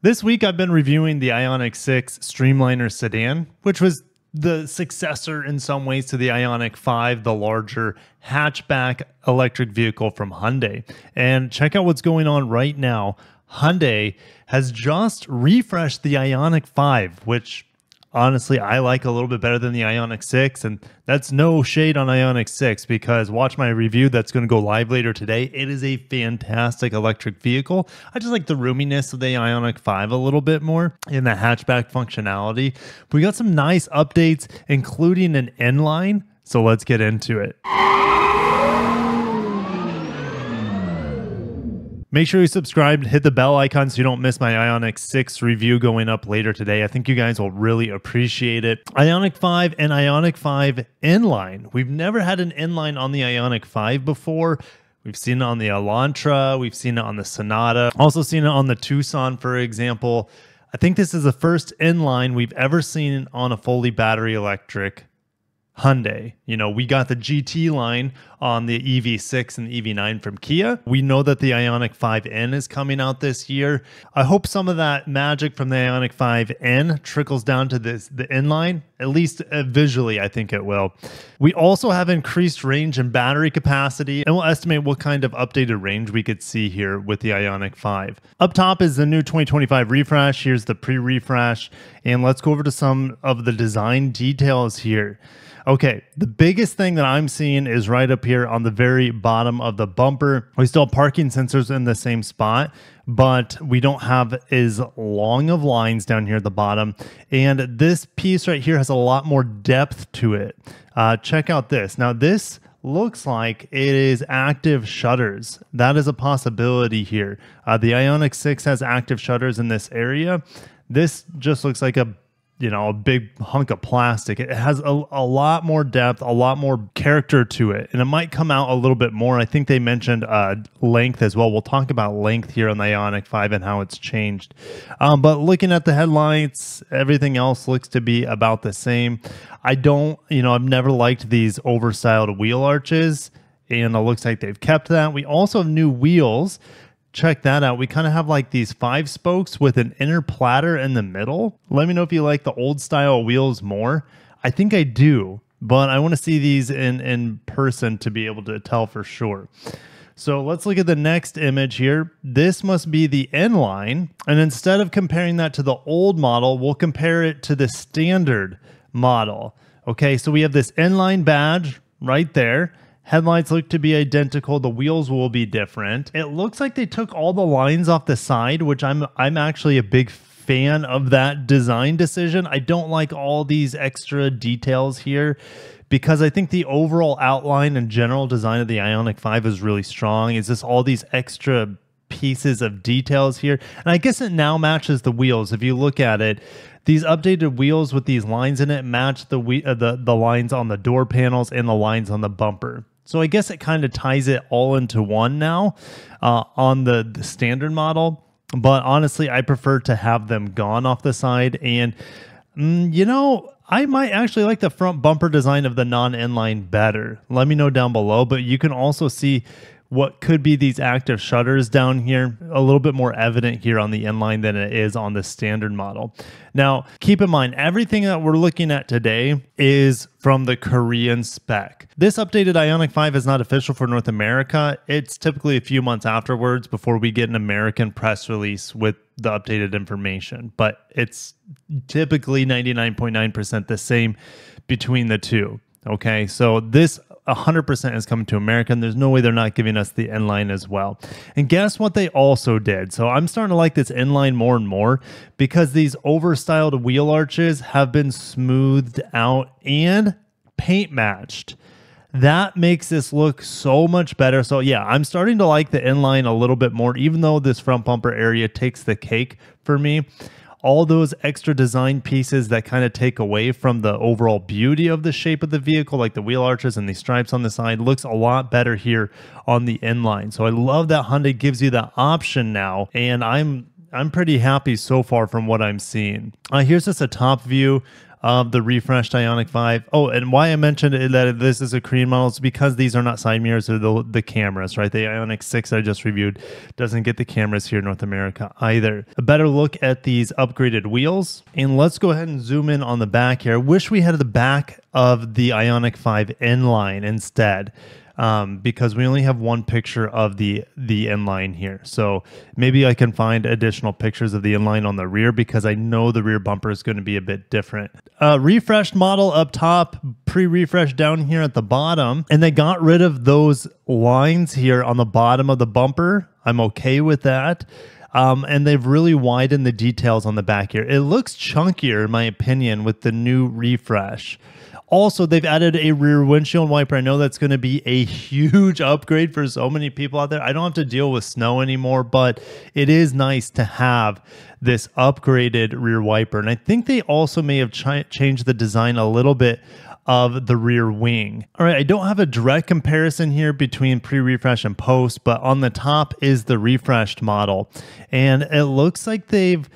This week I've been reviewing the IONIQ6 Streamliner sedan, which was the successor in some ways to the IONIQ5, the larger hatchback electric vehicle from Hyundai. And check out what's going on right now. Hyundai has just refreshed the IONIQ5, which honestly I like a little bit better than the IONIQ6, and that's no shade on IONIQ6 because watch my review that's going to go live later today. It is a fantastic electric vehicle. I just like the roominess of the IONIQ5 a little bit more in the hatchback functionality. But we got some nice updates, including an inline, so let's get into it. Make sure you subscribe and hit the bell icon so you don't miss my IONIQ6 review going up later today. I think you guys will really appreciate it. IONIQ5 and IONIQ5 inline. We've never had an inline on the IONIQ5 before. We've seen it on the Elantra. We've seen it on the Sonata. Also seen it on the Tucson, for example. I think this is the first inline we've ever seen on a fully battery electric Hyundai. You know, we got the GT line on the EV6 and the EV9 from Kia. We know that the IONIQ5N is coming out this year. I hope some of that magic from the IONIQ5N trickles down to the inline, at least visually, I think it will. We also have increased range and battery capacity, and we'll estimate what kind of updated range we could see here with the IONIQ5. Up top is the new 2025 refresh. Here's the pre-refresh, and let's go over to some of the design details here. Okay, the biggest thing that I'm seeing is right up here on the very bottom of the bumper. We still have parking sensors in the same spot, but we don't have as long of lines down here at the bottom. And this piece right here has a lot more depth to it. Check out this. Now this looks like it is active shutters. That is a possibility here. The IONIQ6 has active shutters in this area. This just looks like a big hunk of plastic. It has a lot more depth, a lot more character to it, and it might come out a little bit more. I think they mentioned length as well. We'll talk about length here on the IONIQ5 and how it's changed. But looking at the headlights, everything else looks to be about the same. I've never liked these overstyled wheel arches, and it looks like they've kept that. We also have new wheels. Check that out. We kind of have like these 5 spokes with an inner platter in the middle. Let me know if you like the old style wheels more. I think I do, but I want to see these in person to be able to tell for sure. So let's look at the next image here. This must be the inline. And instead of comparing that to the old model, we'll compare it to the standard model. Okay, so we have this inline badge right there. Headlights look to be identical. The wheels will be different. It looks like they took all the lines off the side, which I'm actually a big fan of that design decision. I don't like all these extra details here because I think the overall outline and general design of the IONIQ5 is really strong. It's just all these extra pieces of details here. And I guess it now matches the wheels. If you look at it, these updated wheels with these lines in it match the lines on the door panels and the lines on the bumper. So I guess it kind of ties it all into one now on the standard model. But honestly, I prefer to have them gone off the side. And, I might actually like the front bumper design of the non-inline better. Let me know down below. But you can also see what could be these active shutters down here, a little bit more evident here on the inline than it is on the standard model. Now, keep in mind, everything that we're looking at today is from the Korean spec. This updated IONIQ5 is not official for North America. It's typically a few months afterwards before we get an American press release with the updated information, but it's typically 99.9% the same between the two. Okay, so this 100% is coming to America, and there's no way they're not giving us the inline as well. And guess what they also did? So I'm starting to like this inline more and more because these overstyled wheel arches have been smoothed out and paint matched. That makes this look so much better. So yeah, I'm starting to like the inline a little bit more, even though this front bumper area takes the cake for me. All those extra design pieces that kind of take away from the overall beauty of the shape of the vehicle, like the wheel arches and these stripes on the side, looks a lot better here on the inline. So I love that Hyundai gives you that option now, and I'm pretty happy so far from what I'm seeing. Here's just a top view of the refreshed Ioniq 5. Oh, and why I mentioned that this is a Korean model is because these are not side mirrors, they're the cameras, right? The Ioniq 6 I just reviewed doesn't get the cameras here in North America either. A better look at these upgraded wheels. And let's go ahead and zoom in on the back here. I wish we had the back of the Ioniq 5 inline instead. Because we only have one picture of the inline here. So maybe I can find additional pictures of the inline on the rear because I know the rear bumper is going to be a bit different. Refreshed model up top, pre-refresh down here at the bottom. And they got rid of those lines here on the bottom of the bumper. I'm okay with that. And they've really widened the details on the back here. It looks chunkier, in my opinion, with the new refresh. Also, they've added a rear windshield wiper. I know that's going to be a huge upgrade for so many people out there. I don't have to deal with snow anymore, but it is nice to have this upgraded rear wiper. And I think they also may have changed the design a little bit of the rear wing. All right, I don't have a direct comparison here between pre-refresh and post, but on the top is the refreshed model. And it looks like they've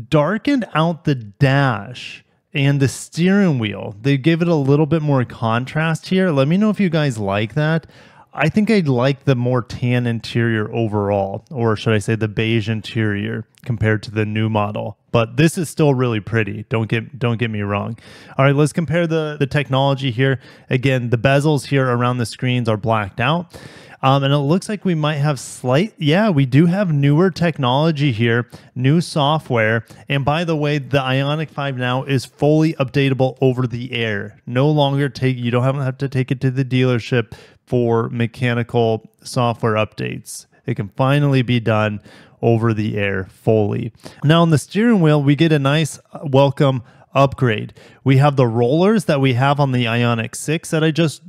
darkened out the dash and the steering wheel. They give it a little bit more contrast here. Let me know if you guys like that. I think I'd like the more tan interior overall, or should I say the beige interior compared to the new model. But this is still really pretty. Don't get me wrong. All right, let's compare the technology here. Again, the bezels here around the screens are blacked out. And it looks like we might have we do have newer technology here, new software. And by the way, the Ioniq 5 now is fully updatable over the air. No longer you don't have to take it to the dealership for mechanical software updates. It can finally be done over the air fully. Now on the steering wheel, we get a nice welcome upgrade. We have the rollers that we have on the Ioniq 6 that it's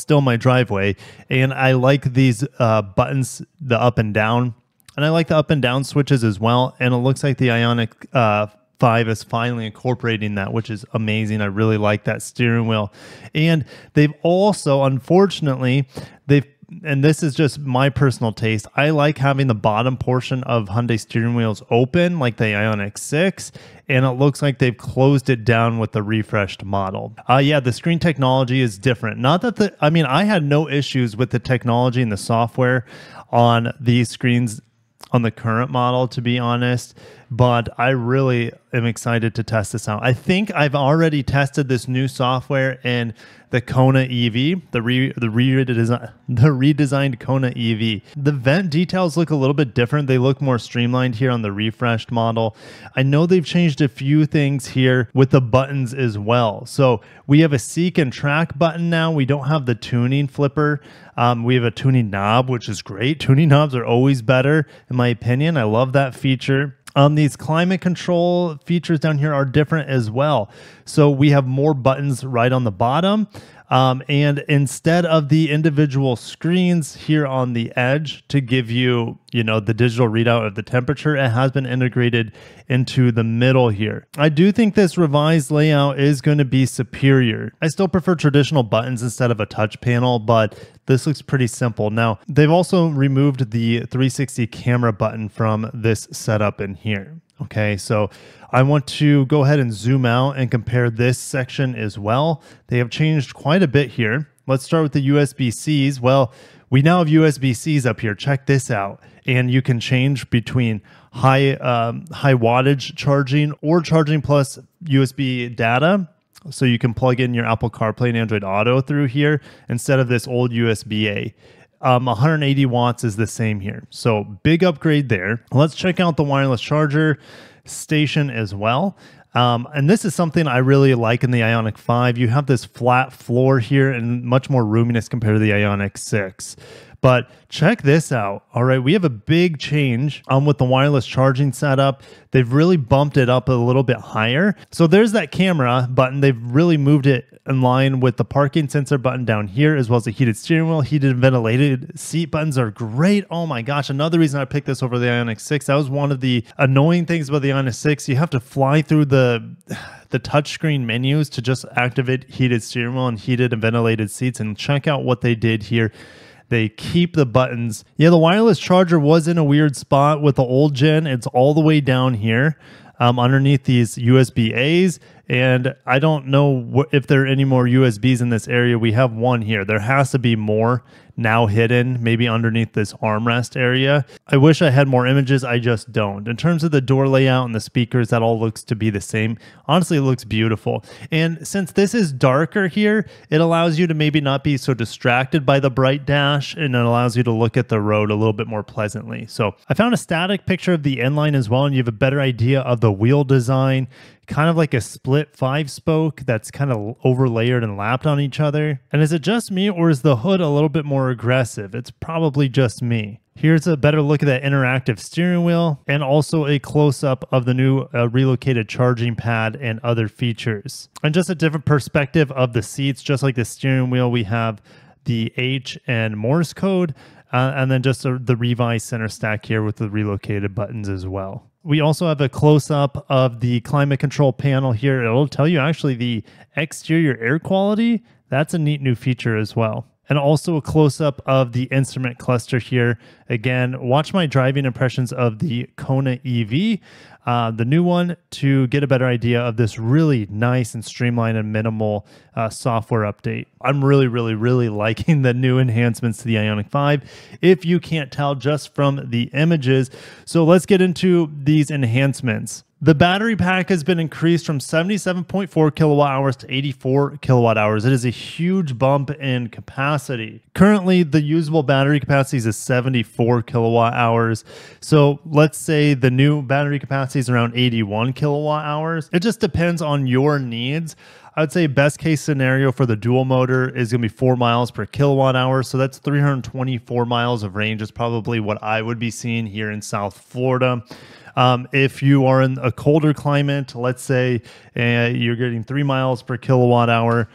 still my driveway. And I like these buttons, the up and down. And I like the up and down switches as well. And it looks like the Ioniq 5 is finally incorporating that, which is amazing. I really like that steering wheel. And they've also, unfortunately, and this is just my personal taste, I like having the bottom portion of Hyundai steering wheels open like the Ioniq 6, and it looks like they've closed it down with the refreshed model. Yeah, the screen technology is different. Not that I had no issues with the technology and the software on these screens on the current model, to be honest, but I really am excited to test this out. I think I've already tested this new software in the Kona EV, the redesigned Kona EV. The vent details look a little bit different. They look more streamlined here on the refreshed model. I know they've changed a few things here with the buttons as well. So we have a seek and track button now. We don't have the tuning flipper. We have a tuning knob, which is great. Tuning knobs are always better, in my opinion. I love that feature. These climate control features down here are different as well. So we have more buttons right on the bottom. And instead of the individual screens here on the edge to give you, the digital readout of the temperature, it has been integrated into the middle here. I do think this revised layout is going to be superior. I still prefer traditional buttons instead of a touch panel, but this looks pretty simple. Now, they've also removed the 360 camera button from this setup in here. Okay, so I want to go ahead and zoom out and compare this section as well. They have changed quite a bit here. Let's start with the USB-Cs. Well, we now have USB-Cs up here. Check this out. And you can change between high wattage charging or charging plus USB data. So you can plug in your Apple CarPlay and Android Auto through here instead of this old USB-A. 180 watts is the same here. So big upgrade there. Let's check out the wireless charger station as well. And this is something I really like in the Ioniq 5. You have this flat floor here and much more roominess compared to the Ioniq 6. But check this out. All right, we have a big change with the wireless charging setup. They've really bumped it up a little bit higher. So there's that camera button. They've really moved it in line with the parking sensor button down here, as well as the heated steering wheel. Heated and ventilated seat buttons are great. Oh my gosh, another reason I picked this over the Ioniq 6. That was one of the annoying things about the Ioniq 6. You have to fly through the touchscreen menus to just activate heated steering wheel and heated and ventilated seats. And check out what they did here. They keep the buttons. Yeah, the wireless charger was in a weird spot with the old gen. It's all the way down here. underneath these USB-As. And I don't know if there are any more USBs in this area. We have one here. There has to be more now hidden, maybe underneath this armrest area. I wish I had more images. I just don't. In terms of the door layout and the speakers, that all looks to be the same. Honestly, it looks beautiful. And since this is darker here, it allows you to maybe not be so distracted by the bright dash, and it allows you to look at the road a little bit more pleasantly. So I found a static picture of the inline as well, and you have a better idea of the wheel design. Kind of like a split 5-spoke that's kind of overlayered and lapped on each other. And is it just me, or is the hood a little bit more aggressive? It's probably just me. Here's a better look at that interactive steering wheel, and also a close-up of the new relocated charging pad and other features. And just a different perspective of the seats. Just like the steering wheel, we have the H and Morse code, and then just the revised center stack here with the relocated buttons as well. We also have a close-up of the climate control panel here. It'll tell you actually the exterior air quality. That's a neat new feature as well. And also a close-up of the instrument cluster here. Again, watch my driving impressions of the Kona EV, the new one, to get a better idea of this really nice and streamlined and minimal software update. I'm really liking the new enhancements to the Ioniq 5, if you can't tell just from the images. So let's get into these enhancements. The battery pack has been increased from 77.4 kilowatt hours to 84 kilowatt hours. It is a huge bump in capacity. Currently, the usable battery capacity is 74 kilowatt hours. So let's say the new battery capacity is around 81 kilowatt hours. It just depends on your needs. I would say best case scenario for the dual motor is going to be 4 miles per kilowatt hour. So that's 324 miles of range is probably what I would be seeing here in South Florida. If you are in a colder climate, let's say you're getting 3 miles per kilowatt hour,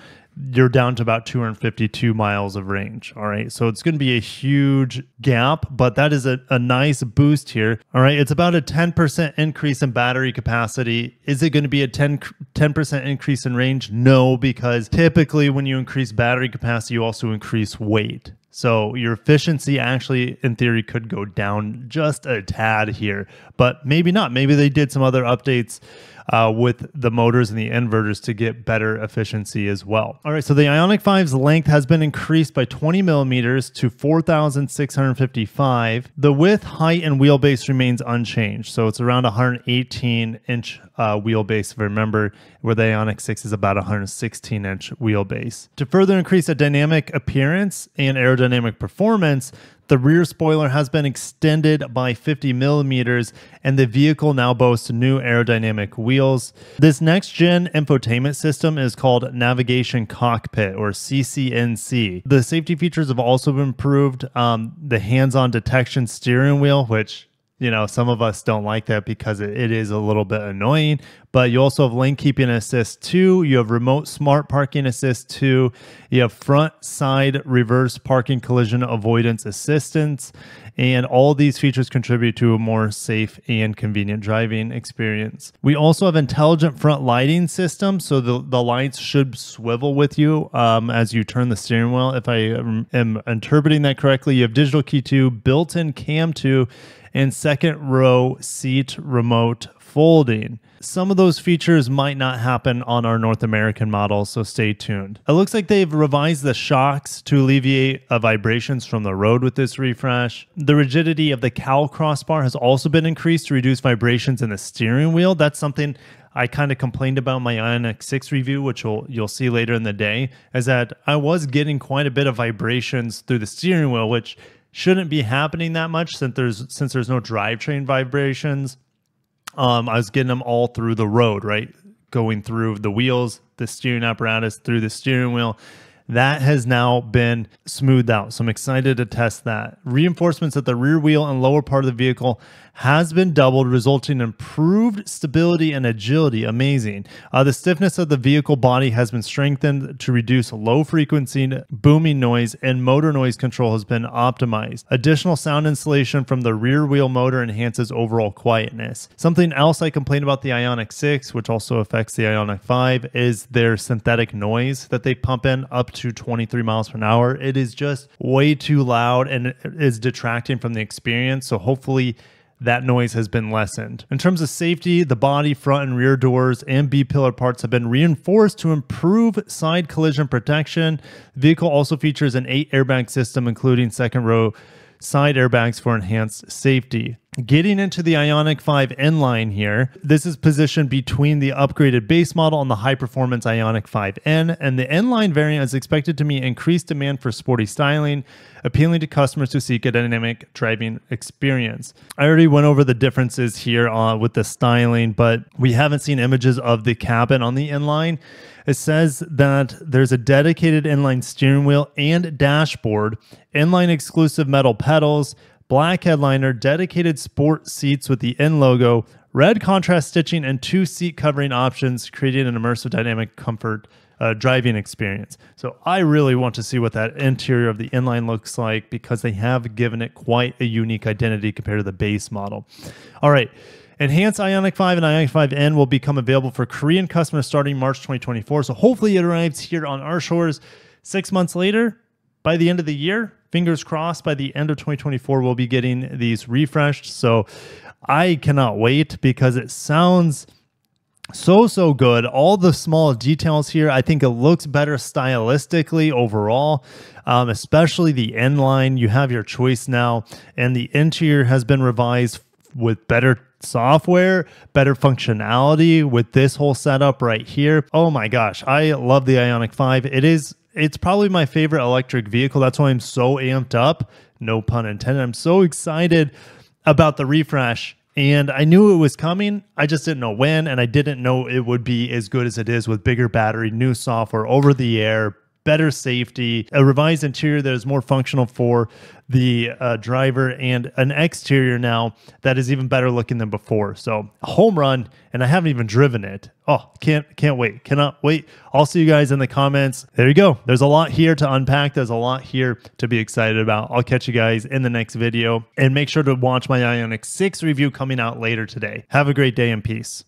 you're down to about 252 miles of range. All right. So it's going to be a huge gap, but that is a nice boost here. All right. It's about a 10% increase in battery capacity. Is it going to be a 10% increase in range? No, because typically when you increase battery capacity, you also increase weight. So your efficiency actually, in theory, could go down just a tad here, but maybe not. Maybe they did some other updates with the motors and the inverters to get better efficiency as well. All right, so the Ioniq 5's length has been increased by 20 millimeters to 4,655. The width, height, and wheelbase remains unchanged. So it's around 118-inch wheelbase, if I remember, where the Ioniq 6 is about 116-inch wheelbase. To further increase the dynamic appearance and aerodynamic performance, the rear spoiler has been extended by 50 millimeters, and the vehicle now boasts new aerodynamic wheels. This next-gen infotainment system is called Navigation Cockpit, or CCNC. The safety features have also been improved. The hands-on detection steering wheel, which, you know, some of us don't like that because it is a little bit annoying, but you also have lane keeping assist 2, you have remote smart parking assist 2, you have front side reverse parking collision avoidance assistance, and all these features contribute to a more safe and convenient driving experience. We also have intelligent front lighting system, so the lights should swivel with you as you turn the steering wheel. If I am interpreting that correctly, you have digital key 2, built-in cam 2, and second row seat remote folding. Some of those features might not happen on our North American models, so stay tuned. It looks like they've revised the shocks to alleviate vibrations from the road with this refresh. The rigidity of the cowl crossbar has also been increased to reduce vibrations in the steering wheel. That's something I kind of complained about in my Ioniq 6 review, which you'll see later in the day, is that I was getting quite a bit of vibrations through the steering wheel, which shouldn't be happening that much since there's no drivetrain vibrations. I was getting them all through the road, right? Going through the wheels, the steering apparatus, through the steering wheel. That has now been smoothed out, so I'm excited to test that. Reinforcements at the rear wheel and lower part of the vehicle has been doubled, resulting in improved stability and agility. Amazing. The stiffness of the vehicle body has been strengthened to reduce low frequency booming noise, and motor noise control has been optimized. Additional sound insulation from the rear wheel motor enhances overall quietness. Something else I complained about the Ioniq 6, which also affects the Ioniq 5, is their synthetic noise that they pump in up to 23 miles per hour. It is just way too loud and it is detracting from the experience. So hopefully that noise has been lessened. In terms of safety, the body, front and rear doors, and B-pillar parts have been reinforced to improve side collision protection. The vehicle also features an 8-airbag system, including second row side airbags for enhanced safety. Getting into the Ioniq 5 inline here, this is positioned between the upgraded base model and the high-performance Ioniq 5N, and the inline variant is expected to meet increased demand for sporty styling, appealing to customers who seek a dynamic driving experience. I already went over the differences here with the styling, but we haven't seen images of the cabin on the inline. It says that there's a dedicated inline steering wheel and dashboard, inline exclusive metal pedals, black headliner, dedicated sport seats with the N logo, red contrast stitching, and 2 seat covering options, creating an immersive dynamic comfort driving experience. So I really want to see what that interior of the inline looks like, because they have given it quite a unique identity compared to the base model. All right. Enhanced Ioniq 5 and Ioniq 5N will become available for Korean customers starting March 2024. So hopefully it arrives here on our shores 6 months later, by the end of the year. Fingers crossed, by the end of 2024, we'll be getting these refreshed. So I cannot wait, because it sounds so good. All the small details here, I think it looks better stylistically overall, especially the inline. You have your choice now, and the interior has been revised with better software, better functionality with this whole setup right here. Oh my gosh, I love the Ioniq 5. It's probably my favorite electric vehicle. That's why I'm so amped up. No pun intended. I'm so excited about the refresh, and I knew it was coming. I just didn't know when, and I didn't know it would be as good as it is with bigger battery, new software, over the air, better safety, a revised interior that is more functional for the driver, and an exterior now that is even better looking than before. So a home run, and I haven't even driven it. Oh, can't wait. Cannot wait. I'll see you guys in the comments. There you go. There's a lot here to unpack. There's a lot here to be excited about. I'll catch you guys in the next video, and make sure to watch my Ioniq 6 review coming out later today. Have a great day and peace.